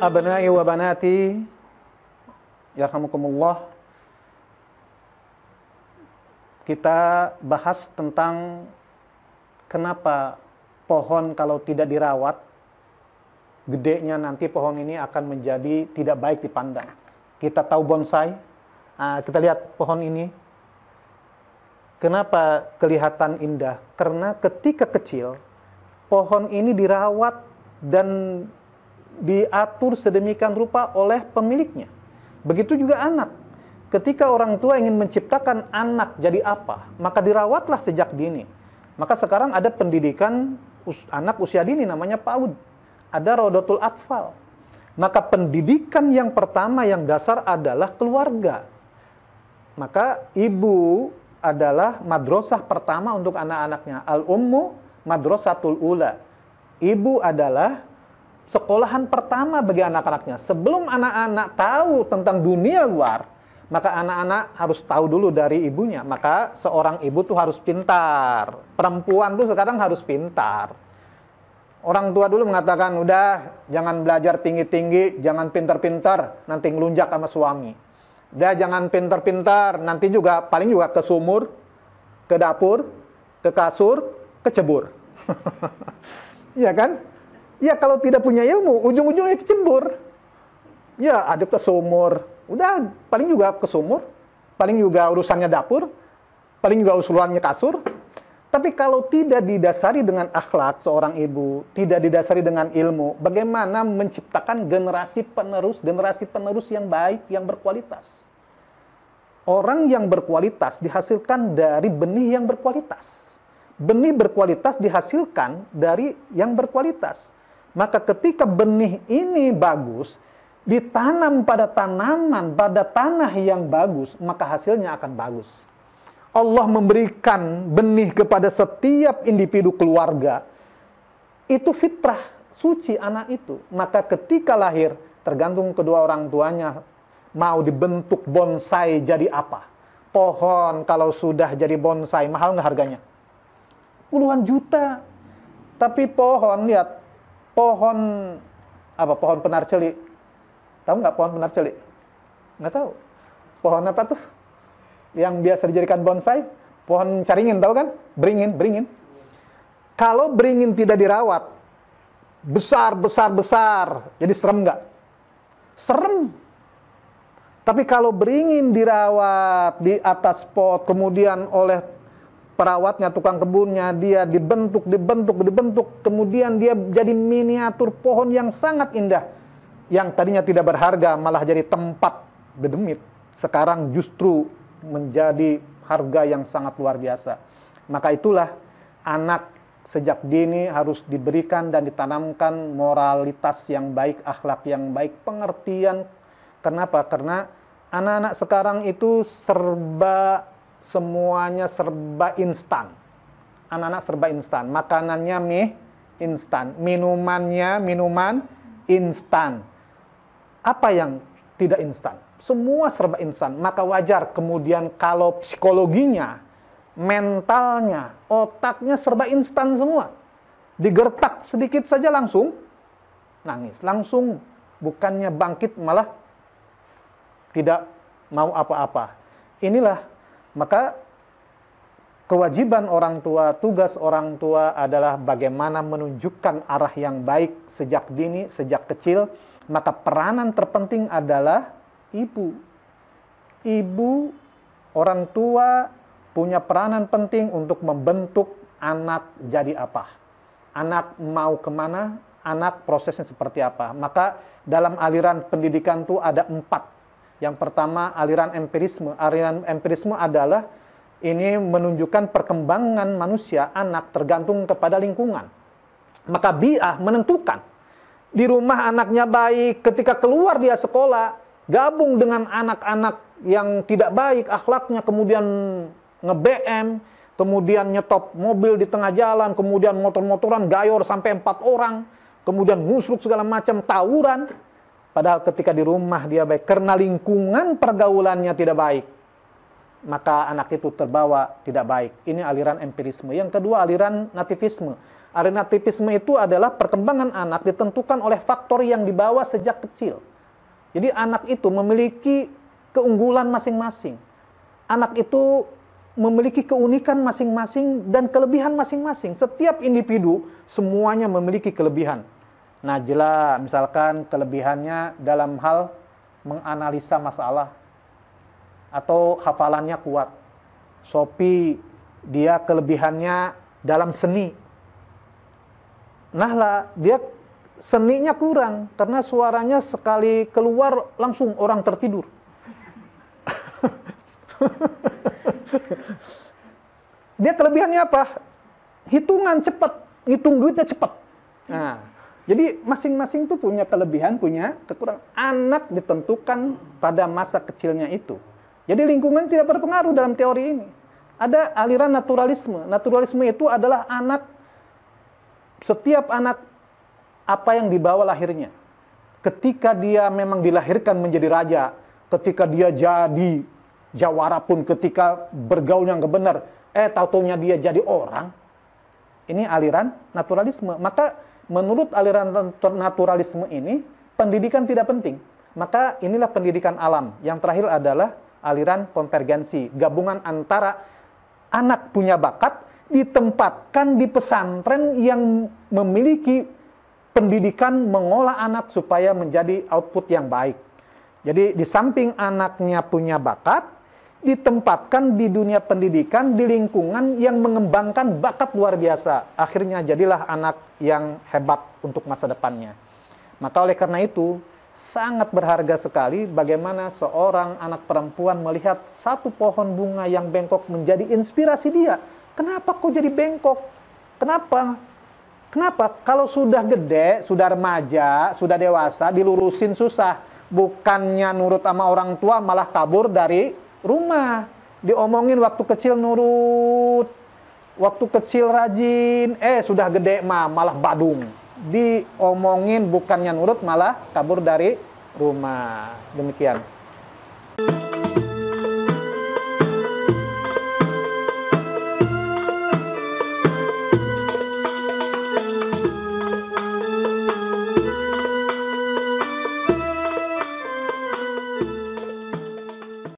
Abnai wa banati, yarhamukumullah. Kita bahas tentang kenapa pohon kalau tidak dirawat, gedenya nanti pohon ini akan menjadi tidak baik dipandang. Kita tahu bonsai, kita lihat pohon ini. Kenapa kelihatan indah? Karena ketika kecil, pohon ini dirawat dan diatur sedemikian rupa oleh pemiliknya. Begitu juga anak. Ketika orang tua ingin menciptakan anak jadi apa, maka dirawatlah sejak dini. Maka sekarang ada pendidikan anak usia dini namanya PAUD. Ada Rodotul Atfal. Maka pendidikan yang pertama yang dasar adalah keluarga. Maka ibu adalah madrasah pertama untuk anak-anaknya. Al-ummu madrasatul ula. Ibu adalah sekolahan pertama bagi anak-anaknya. Sebelum anak-anak tahu tentang dunia luar, maka anak-anak harus tahu dulu dari ibunya. Maka seorang ibu tuh harus pintar. Perempuan tuh sekarang harus pintar. Orang tua dulu mengatakan, udah jangan belajar tinggi-tinggi, jangan pintar-pintar, nanti ngelunjak sama suami. Udah jangan pintar-pintar, nanti juga paling juga ke sumur, ke dapur, ke kasur, kecebur. Iya kan? Ya kalau tidak punya ilmu, ujung-ujungnya kecebur. Ya ada ke sumur, udah paling juga ke sumur, paling juga urusannya dapur, paling juga usulannya kasur. Tapi kalau tidak didasari dengan akhlak seorang ibu, tidak didasari dengan ilmu, bagaimana menciptakan generasi penerus yang baik, yang berkualitas. Orang yang berkualitas dihasilkan dari benih yang berkualitas. Benih berkualitas dihasilkan dari yang berkualitas. Maka ketika benih ini bagus, ditanam pada tanaman, pada tanah yang bagus, maka hasilnya akan bagus. Allah memberikan benih kepada setiap individu keluarga. Itu fitrah suci anak itu. Maka ketika lahir, tergantung kedua orang tuanya, mau dibentuk bonsai jadi apa. Pohon kalau sudah jadi bonsai, mahal nggak harganya? Puluhan juta. Tapi pohon, lihat, pohon apa? Pohon penar celi. Tahu nggak pohon penar celi? Nggak tahu. Pohon apa tuh? Yang biasa dijadikan bonsai? Pohon caringin, tahu kan? Beringin. Kalau beringin tidak dirawat, besar. Jadi serem nggak? Serem. Tapi kalau beringin dirawat di atas pot, kemudian oleh perawatnya, tukang kebunnya, dia dibentuk, kemudian dia jadi miniatur pohon yang sangat indah. Yang tadinya tidak berharga, malah jadi tempat gedemit. Sekarang justru menjadi harga yang sangat luar biasa. Maka itulah anak sejak dini harus diberikan dan ditanamkan moralitas yang baik, akhlak yang baik, pengertian. Kenapa? Karena anak-anak sekarang itu semuanya serba instan. Anak-anak serba instan. Makanannya mie instan, minuman instan. Apa yang tidak instan? Semua serba instan. Maka wajar kemudian kalau psikologinya, mentalnya, otaknya serba instan semua. Digertak sedikit saja langsung nangis. Langsung bukannya bangkit malah tidak mau apa-apa. Inilah, maka kewajiban orang tua, tugas orang tua adalah bagaimana menunjukkan arah yang baik sejak dini, sejak kecil. Maka peranan terpenting adalah ibu. Ibu, orang tua punya peranan penting untuk membentuk anak jadi apa. Anak mau kemana, anak prosesnya seperti apa. Maka dalam aliran pendidikan itu ada 4. Yang pertama aliran empirisme. Aliran empirisme adalah ini menunjukkan perkembangan manusia, anak tergantung kepada lingkungan. Maka bi'ah menentukan. Di rumah anaknya baik, ketika keluar dia sekolah, gabung dengan anak-anak yang tidak baik akhlaknya, kemudian nge-BM, kemudian nyetop mobil di tengah jalan, kemudian motor-motoran gayor sampai 4 orang, kemudian ngusruk segala macam, tawuran. Padahal ketika di rumah dia baik, karena lingkungan pergaulannya tidak baik, maka anak itu terbawa tidak baik. Ini aliran empirisme. Yang kedua aliran nativisme. Alinativisme itu adalah perkembangan anak ditentukan oleh faktor yang dibawa sejak kecil. Jadi anak itu memiliki keunggulan masing-masing. Anak itu memiliki keunikan masing-masing dan kelebihan masing-masing. Setiap individu semuanya memiliki kelebihan. Najla misalkan kelebihannya dalam hal menganalisa masalah atau hafalannya kuat. Sophie dia kelebihannya dalam seni. Nahla dia seninya kurang karena suaranya sekali keluar langsung orang tertidur. Dia kelebihannya apa? Hitungan cepat, ngitung duitnya cepat. Nah, jadi masing-masing tuh punya kelebihan, punya kekurangan. Anak ditentukan pada masa kecilnya itu. Jadi lingkungan tidak berpengaruh dalam teori ini. Ada aliran naturalisme. Naturalisme itu adalah setiap anak apa yang dibawa lahirnya. Ketika dia memang dilahirkan menjadi raja, ketika dia jadi jawara pun, ketika bergaulnya nggak benar, tau-taunya dia jadi orang. Ini aliran naturalisme. Maka menurut aliran naturalisme ini, pendidikan tidak penting. Maka inilah pendidikan alam. Yang terakhir adalah aliran konvergensi. Gabungan antara anak punya bakat, ditempatkan di pesantren yang memiliki pendidikan mengolah anak supaya menjadi output yang baik. Jadi di samping anaknya punya bakat, ditempatkan di dunia pendidikan, di lingkungan yang mengembangkan bakat luar biasa. Akhirnya jadilah anak yang hebat untuk masa depannya. Maka oleh karena itu, sangat berharga sekali bagaimana seorang anak perempuan melihat satu pohon bunga yang bengkok menjadi inspirasi dia. Kenapa kok jadi bengkok? Kenapa? Kenapa? Kalau sudah gede, sudah remaja, sudah dewasa, dilurusin susah. Bukannya nurut sama orang tua, malah kabur dari rumah. Diomongin waktu kecil nurut, waktu kecil rajin, sudah gede malah badung. Diomongin bukannya nurut, malah kabur dari rumah. Demikian.